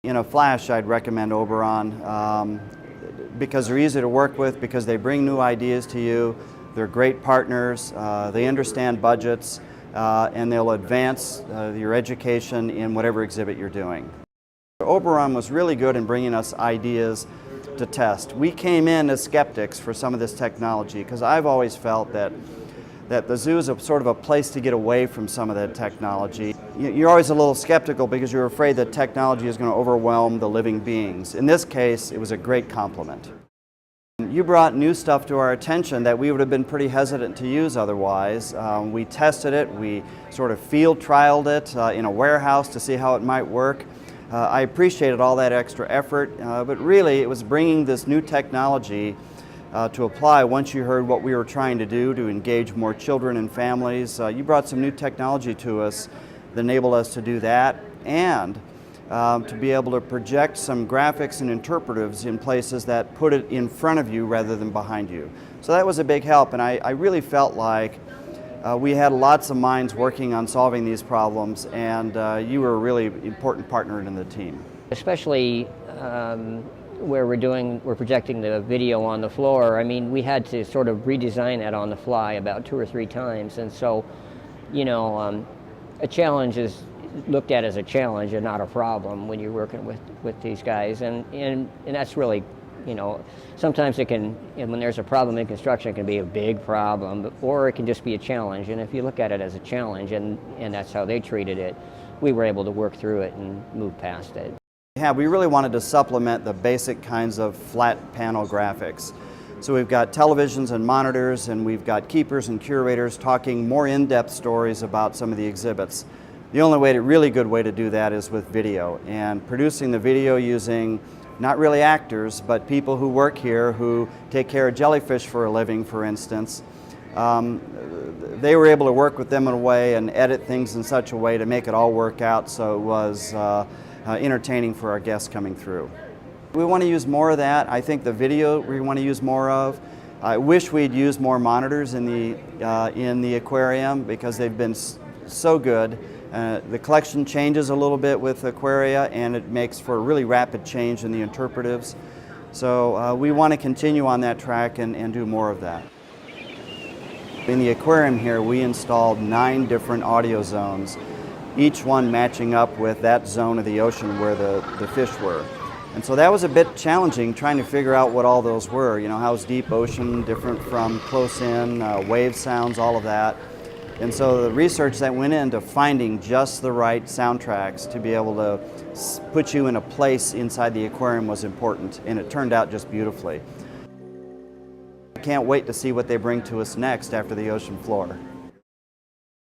In a flash, I'd recommend Oberon because they're easy to work with, because they bring new ideas to you. They're great partners, they understand budgets, and they'll advance your education in whatever exhibit you're doing. Oberon was really good in bringing us ideas to test. We came in as skeptics for some of this technology because I've always felt that the zoo is sort of a place to get away from some of that technology. You're always a little skeptical because you're afraid that technology is going to overwhelm the living beings. In this case, it was a great compliment. You brought new stuff to our attention that we would have been pretty hesitant to use otherwise. We tested it, we sort of field trialed it in a warehouse to see how it might work. I appreciated all that extra effort, but really it was bringing this new technology to apply once you heard what we were trying to do to engage more children and families. You brought some new technology to us that enabled us to do that, and to be able to project some graphics and interpretives in places that put it in front of you rather than behind you. So that was a big help, and I really felt like we had lots of minds working on solving these problems, and you were a really important partner in the team. Especially where we're projecting the video on the floor. I mean, we had to sort of redesign that on the fly about 2 or 3 times, and so, you know, a challenge is looked at as a challenge and not a problem when you're working with these guys, and that's really, you know, sometimes it can, and when there's a problem in construction, it can be a big problem, or it can just be a challenge. And if you look at it as a challenge, and that's how they treated it, we were able to work through it and move past it. Yeah, we really wanted to supplement the basic kinds of flat panel graphics. So we've got televisions and monitors, and we've got keepers and curators talking more in-depth stories about some of the exhibits. The only really good way to do that is with video, and producing the video using not really actors, but people who work here who take care of jellyfish for a living, for instance. They were able to work with them in a way and edit things in such a way to make it all work out so it was entertaining for our guests coming through. We want to use more of that. I think the video we want to use more of. I wish we'd used more monitors in the aquarium because they've been so good. The collection changes a little bit with aquaria, and it makes for a really rapid change in the interpretives. So we want to continue on that track and do more of that. In the aquarium here, we installed 9 different audio zones, each one matching up with that zone of the ocean where the fish were. And so that was a bit challenging, trying to figure out what all those were. You know, how's deep ocean different from close in, wave sounds, all of that. And so the research that went into finding just the right soundtracks to be able to put you in a place inside the aquarium was important, and it turned out just beautifully. I can't wait to see what they bring to us next after the ocean floor.